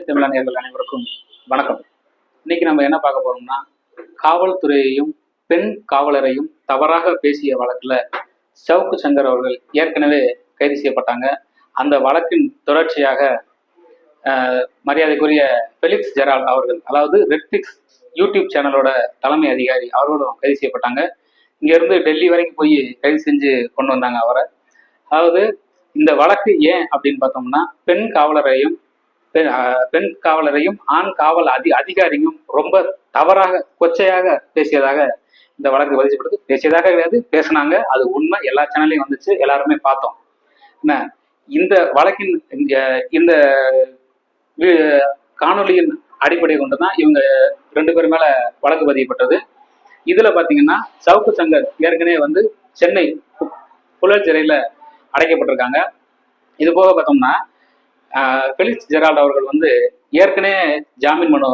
தமிழ் நேயர்கள் அனைவருக்கும் வணக்கம். இன்னைக்கு நம்ம என்ன பார்க்க போறோம்னா, காவல்துறையையும் பெண் காவலரையும் தவறாக பேசிய வழக்குல சவுக்கு சங்கர் அவர்கள் ஏற்கனவே கைது செய்யப்பட்டாங்க. அந்த வழக்கின் தொடர்ச்சியாக மரியாதைக்குரிய ஃபெலிக்ஸ் ஜெரால்ட் அவர்கள், அதாவது ரெட்ஃபிக்ஸ் யூடியூப் சேனலோட தலைமை அதிகாரி அவர்களும் கைது செய்யப்பட்டாங்க. இங்க இருந்து டெல்லி வரைக்கும் போய் கைது செஞ்சு கொண்டு வந்தாங்க அவரை. அதாவது இந்த வழக்கு ஏன் அப்படின்னு பார்த்தோம்னா, பெண் காவலரையும் ஆண் காவல் அதிகாரியும் ரொம்ப தவறாக கொச்சையாக பேசியதாக இந்த வழக்கு பதிவு பேசியதாக கிடையாது, பேசினாங்க. அது உண்மை, எல்லா சேனல்லையும் வந்துச்சு, எல்லாருமே பார்த்தோம். என்ன இந்த வழக்கின் இந்த காணொலியின் அடிப்படையை கொண்டுதான் இவங்க 2 பேர் மேல வழக்கு பதியப்பட்டது. இதுல பாத்தீங்கன்னா சவுக்கு சங்கர் ஏற்கனவே சென்னை புழல் சிறையில அடைக்கப்பட்டிருக்காங்க. இது போக பார்த்தோம்னா ஃபெலிக்ஸ் ஜெரால்ட் அவர்கள் ஏற்கனவே ஜாமீன் மனு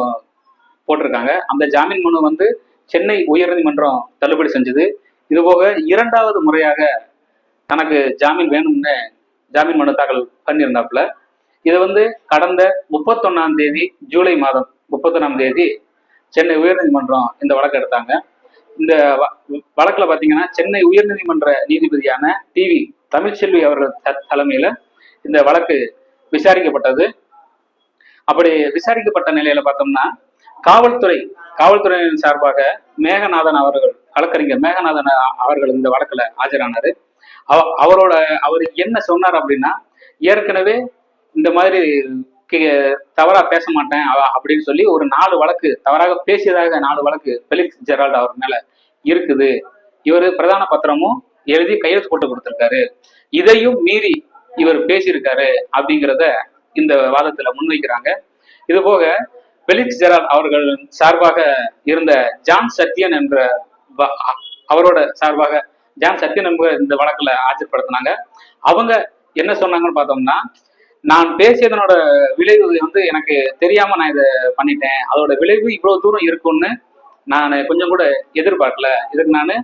போட்டிருக்காங்க. அந்த ஜாமீன் மனு சென்னை உயர்நீதிமன்றம் தள்ளுபடி செஞ்சது. இது போக 2வது முறையாக தனக்கு ஜாமீன் வேணும்னு ஜாமீன் மனு தாக்கல் பண்ணியிருந்தாப்புல. இது கடந்த 31ஆம் தேதி, ஜூலை மாதம் 31ஆம் தேதி சென்னை உயர்நீதிமன்றம் இந்த வழக்கு எடுத்தாங்க. இந்த வழக்குல பாத்தீங்கன்னா சென்னை உயர்நீதிமன்ற நீதிபதியான டிவி தமிழ்ச்செல்வி அவர்கள் தலைமையில இந்த வழக்கு விசாரிக்கப்பட்டது. அப்படி விசாரிக்கப்பட்ட நிலையில பார்த்தோம்னா, காவல்துறையின் சார்பாக மேகநாதன் அவர்கள், வழக்கறிஞர் மேகநாதன் அவர்கள் இந்த வழக்குல ஆஜரானாரு. அவர் என்ன சொன்னார் அப்படின்னா, ஏற்கனவே இந்த மாதிரி தவறா பேச மாட்டேன் அப்படின்னு சொல்லி ஒரு 4 வழக்கு தவறாக பேசியதாக 4 வழக்கு ஃபெலிக்ஸ் ஜெரால்ட் அவர் மேல இருக்குது. இவர் பிரதான பத்திரமும் எழுதி கையெழுத்து போட்டு கொடுத்திருக்காரு. இதையும் மீறி இவர் பேசியிருக்காரு அப்படிங்கிறத இந்த வாதத்துல முன்வைக்கிறாங்க. இது போக ஃபெலிக்ஸ் ஜெரால்ட் அவர்கள் சார்பாக இருந்த ஜான் சத்யன் என்ற அவரோட சார்பாக ஜான் சத்யன் என்ற இந்த வழக்குல ஆஜர்படுத்தினாங்க. அவங்க என்ன சொன்னாங்கன்னு பார்த்தோம்னா, நான் பேசியதனோட விளைவு எனக்கு தெரியாம நான் இதை பண்ணிட்டேன், அதோட விளைவு இவ்வளவு தூரம் இருக்கும்னு நான் கொஞ்சம் கூட எதிர்பார்க்கல, இதுக்கு நான்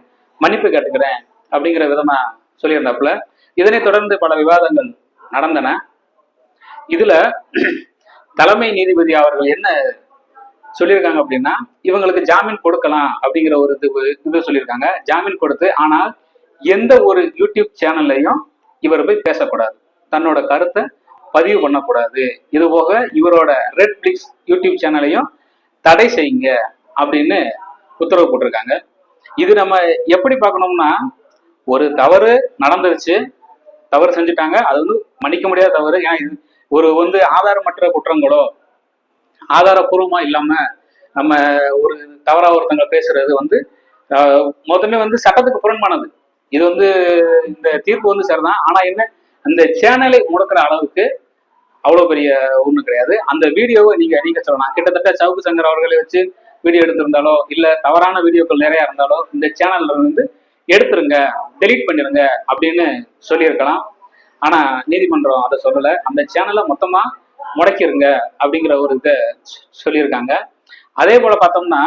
மன்னிப்பு கேட்டுக்கிறேன் அப்படிங்கிற விதமா சொல்லியிருந்தாப்புல. இதனை தொடர்ந்து பல விவாதங்கள் நடந்தன. இதுல தலைமை நீதிபதி அவர்கள் என்ன சொல்லியிருக்காங்க அப்படின்னா, இவங்களுக்கு ஜாமீன் கொடுக்கலாம் அப்படிங்கிற ஒரு இது சொல்லியிருக்காங்க. ஜாமீன் கொடுத்து, ஆனால் எந்த ஒரு யூடியூப் சேனல்லையும் இவர் போய் பேசக்கூடாது, தன்னோட கருத்தை பதிவு பண்ணக்கூடாது. இது போக இவரோட ரெட்ஃபிக்ஸ் யூடியூப் சேனலையும் தடை செய்யுங்க அப்படின்னு உத்தரவு போட்டிருக்காங்க. இது நம்ம எப்படி பார்க்கணும்னா, ஒரு தவறு நடந்துருச்சு, தவறு செஞ்சுட்டாங்க, அது மன்னிக்க முடியாத தவறு. ஏன்னா இது ஒரு ஆதாரமற்ற குற்றங்களோ ஆதாரப்பூர்வமா இல்லாம நம்ம ஒரு தவறா ஒருத்தங்க பேசுறது மொத்தமே சட்டத்துக்கு புறம்பானது. இது இந்த தீர்ப்பு சரிதான். ஆனா என்ன, அந்த சேனலை முடக்கிற அளவுக்கு அவ்வளவு பெரிய ஒண்ணு கிடையாது. அந்த வீடியோவை நீங்க சொல்லலாம். கிட்டத்தட்ட சவுக்கு சங்கர் அவர்களை வச்சு வீடியோ எடுத்திருந்தாலோ இல்ல தவறான வீடியோக்கள் நிறைய இருந்தாலோ இந்த சேனல்ல எடுத்துருங்க, டெலீட் பண்ணிருங்க அப்படின்னு சொல்லியிருக்கலாம். ஆனா நீதிமன்றம் அதை சொல்லல. அந்த சேனலை மொத்தமா முடக்கிருங்க அப்படிங்கிற ஒரு இதை சொல்லியிருக்காங்க. அதே போல பார்த்தோம்னா,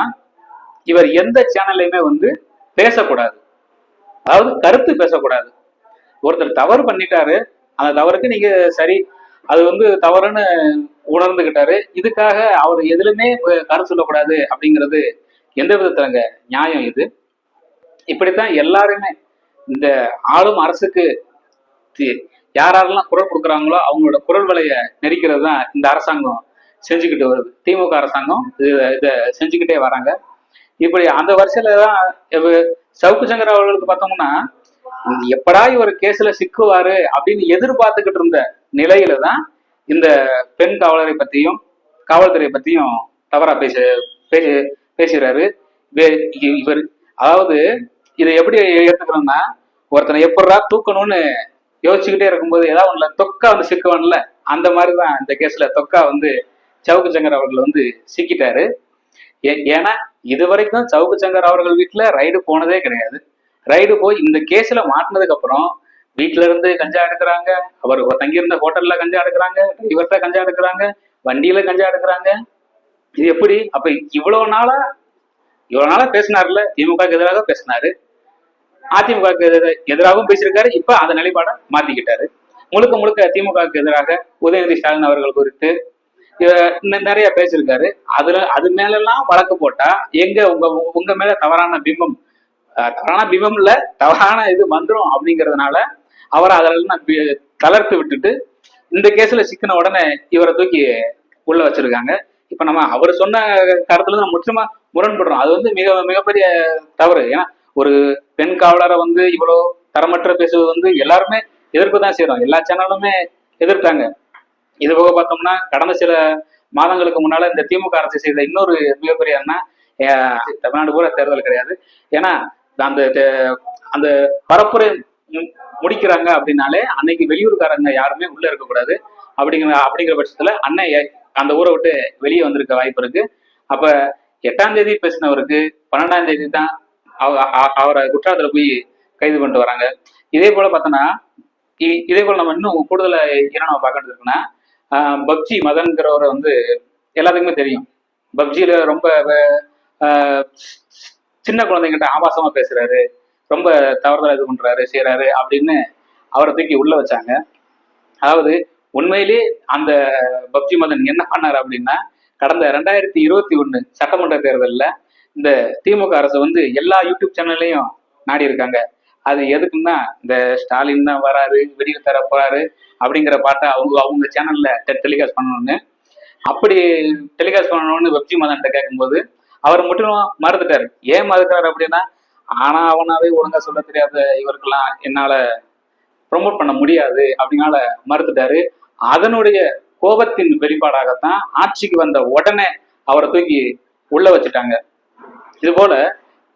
இவர் எந்த சேனல்லையுமே பேசக்கூடாது, அதாவது கருத்து பேசக்கூடாது. ஒருத்தர் தவறு பண்ணிட்டாரு, அந்த தவறுக்கு நீங்க சரி, அது தவறுன்னு உணர்ந்துகிட்டாரு, இதுக்காக அவர் எதுலுமே கருத்து சொல்லக்கூடாது அப்படிங்கிறது எந்த விதத்துலங்க நியாயம்? இது இப்படித்தான் எல்லாருமே இந்த ஆளும் அரசுக்கு யாரெல்லாம் குரல் கொடுக்குறாங்களோ அவங்களோட குரல் வலைய நெரிக்கிறது தான் இந்த அரசாங்கம் செஞ்சுக்கிட்டு வருது. திமுக அரசாங்கம் இதை செஞ்சுக்கிட்டே வராங்க. இப்படி அந்த வரிசையில தான் சவுக்கு சங்கர் அவர்களுக்கு பார்த்தோம்னா, எப்படா இவர் கேஸ்ல சிக்குவாரு அப்படின்னு எதிர்பார்த்துக்கிட்டு இருந்த நிலையில தான் இந்த பெண் காவலரை பத்தியும் காவல்துறை பத்தியும் தவறா பேசுறாரு இவர். அதாவது இதை எப்படி ஏத்துக்கிறோம்னா, ஒருத்தனை எப்படா தூக்கணும்னு யோசிச்சுக்கிட்டே இருக்கும்போது ஏதாவது ஒண்ணுல தொக்கா சிக்குவான்ல, அந்த மாதிரிதான் இந்த கேஸ்ல தொக்கா சவுக்கு சங்கர் அவர்கள் சிக்கிட்டாரு. ஏன்னா இதுவரைக்கும் சவுக்கு சங்கர் அவர்கள் வீட்டுல ரைடு போனதே கிடையாது. ரைடு போய் இந்த கேஸ்ல மாட்டினதுக்கு அப்புறம் வீட்டுல இருந்து கஞ்சா எடுக்கிறாங்க, அவர் தங்கியிருந்த ஹோட்டல்ல கஞ்சா எடுக்கிறாங்க, டிரைவர்கிட்ட கஞ்சா எடுக்கிறாங்க, வண்டியில கஞ்சா எடுக்கிறாங்க. இது எப்படி? அப்ப இவ்வளவு நாளா பேசினார்ல, திமுகவுக்கு எதிராக பேசினாரு, அதிமுகவுக்கு எதிராகவும் பேசியிருக்காரு. இப்ப அந்த நிலைப்பாடை மாத்திக்கிட்டாரு. முழுக்க திமுகவுக்கு எதிராக உதயநிதி ஸ்டாலின் அவர்கள் குறித்து நிறைய பேசியிருக்காரு. அது மேல எல்லாம் வழக்கு போட்டா எங்க உங்க உங்க மேல தவறான பிம்பம், தவறான பிம்பம் இல்ல, தவறான இது வந்துரும் அப்படிங்கறதுனால அவரை அதெல்லாம் தளர்த்து விட்டுட்டு இந்த கேஸ்ல சிக்கின உடனே இவரை தூக்கி உள்ள வச்சிருக்காங்க. இப்ப நம்ம அவர் சொன்ன கருத்துல நம்ம முற்றிலுமா முரண்படுறோம். அது மிகப்பெரிய தவறு. ஏன்னா ஒரு பெண் காவலரை இவ்வளவு தரமற்ற பேசுவது எல்லாருமே எதிர்ப்பு தான் செய்யறோம். எல்லா சேனலுமே எதிர்த்தாங்க. இது போக பார்த்தோம்னா கடந்த சில மாதங்களுக்கு முன்னால இந்த திமுக அரசு செய்த இன்னொரு மிகப்பெரிய தமிழ்நாடு பூரா தேர்தல் கிடையாது. ஏன்னா அந்த அந்த பரப்புரை முடிக்கிறாங்க அப்படின்னாலே அன்னைக்கு வெளியூர்காரங்க யாருமே உள்ள இருக்கக்கூடாது. அப்படிங்கிற பட்சத்துல அண்ணன் அந்த ஊரை விட்டு வெளியே வந்திருக்க வாய்ப்பு இருக்கு. அப்ப 8ஆம் தேதி பேசினவருக்கு 12ஆம் தேதி தான் அவரை குற்றாலத்துல போய் கைது பண்ணிட்டு வராங்க. இதே போல பார்த்தோன்னா இதே போல நம்ம இன்னும் கூடுதல என்ன நம்ம பார்க்கறது இருக்குன்னா, பப்ஜி மதன்கிறவரை எல்லாத்துக்குமே தெரியும். பப்ஜியில ரொம்ப சின்ன குழந்தைங்கிட்ட ஆபாசமா பேசுறாரு, ரொம்ப தவறுதலா இது பண்றாரு செய்யறாரு அப்படின்னு அவரை தூக்கி உள்ள வச்சாங்க. அதாவது உண்மையிலேயே அந்த பப்ஜி மதன் என்ன பண்ணாரு அப்படின்னா, கடந்த 2021 சட்டமன்ற தேர்தலில் இந்த திமுக அரசு எல்லா யூடியூப் சேனல்லையும் நாடி இருக்காங்க. அது எதுக்குன்னா இந்த ஸ்டாலின் தான் வராரு, விடிவு தர போறாரு அப்படிங்கிற பாட்டை அவங்க சேனல்ல டெலிகாஸ்ட் பண்ணணும்னு, அப்படி டெலிகாஸ்ட் பண்ணணும்னு பப்ஜி மதன்கிட்ட கேட்கும்போது அவர் மட்டும் மறுத்துட்டாரு. ஏன் மறுக்கிறாரு அப்படின்னா, ஆனா அவனாவே ஒழுங்கா சொல்ல தெரியாத இவருக்கெல்லாம் என்னால ப்ரொமோட் பண்ண முடியாது அப்படின்னால மறுத்துட்டாரு. அதனுடைய கோபத்தின் வெளிப்பாடாகத்தான் ஆட்சிக்கு வந்த உடனே அவரை தூக்கி உள்ள வச்சுட்டாங்க. இது போல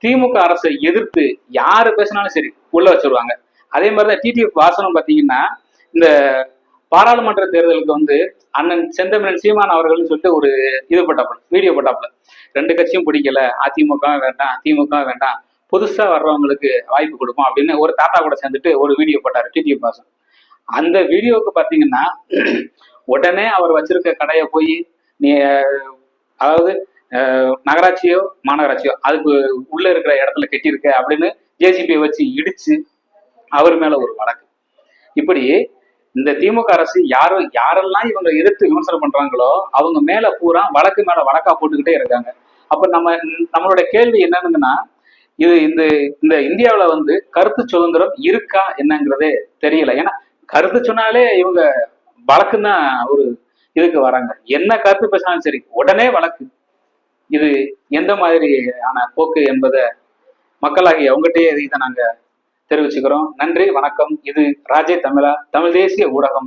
திமுக அரசை எதிர்த்து யாரு பேசினாலும் சரி உள்ள வச்சிருவாங்க. அதே மாதிரிதான் டிடிஎஃப் வாசனம் பாத்தீங்கன்னா, இந்த பாராளுமன்ற தேர்தலுக்கு அண்ணன் செந்தமிழன் சீமான் அவர்கள்னு சொல்லிட்டு ஒரு இது போட்டாப்புல, வீடியோ போட்டாப்புல. 2 கட்சியும் பிடிக்கல, அதிமுக வேண்டாம், திமுக வேண்டாம், புதுசா வர்றவங்களுக்கு வாய்ப்பு கொடுப்போம் அப்படின்னு ஒரு தாத்தா கூட சேர்ந்துட்டு ஒரு வீடியோ போட்டாரு டிடிஎஃப் வாசன். அந்த வீடியோவுக்கு பாத்தீங்கன்னா உடனே அவர் வச்சிருக்க கடையை போய் நீ அதாவது நகராட்சியோ மாநகராட்சியோ அதுக்கு உள்ள இருக்கிற இடத்துல கட்டியிருக்க அப்படின்னு ஜேசிபியை வச்சு இடிச்சு அவர் மேல ஒரு வழக்கு. இப்படி இந்த திமுக அரசு யாரெல்லாம் இவங்க எதிர்த்து விமர்சனம் பண்றாங்களோ அவங்க மேல பூரா வழக்கு மேல வழக்கா போட்டுக்கிட்டே இருக்காங்க. அப்ப நம்மளுடைய கேள்வி என்னன்னா, இது இந்த இந்த இந்தியாவில கருத்து சுதந்திரம் இருக்கா என்னங்கிறதே தெரியல. ஏன்னா கருத்து சொன்னாலே இவங்க வழக்குன்னா ஒரு இதுக்கு வராங்க. என்ன கருத்து பேசினாலும் சரி உடனே வழக்கு. இது எந்த மாதிரியான போக்கு என்பதை மக்களாகிய அவங்ககிட்டயே இதை நாங்க தெரிவிச்சுக்கிறோம். நன்றி, வணக்கம். இது ராஜே தமிழா, தமிழ் தேசிய ஊடகம்.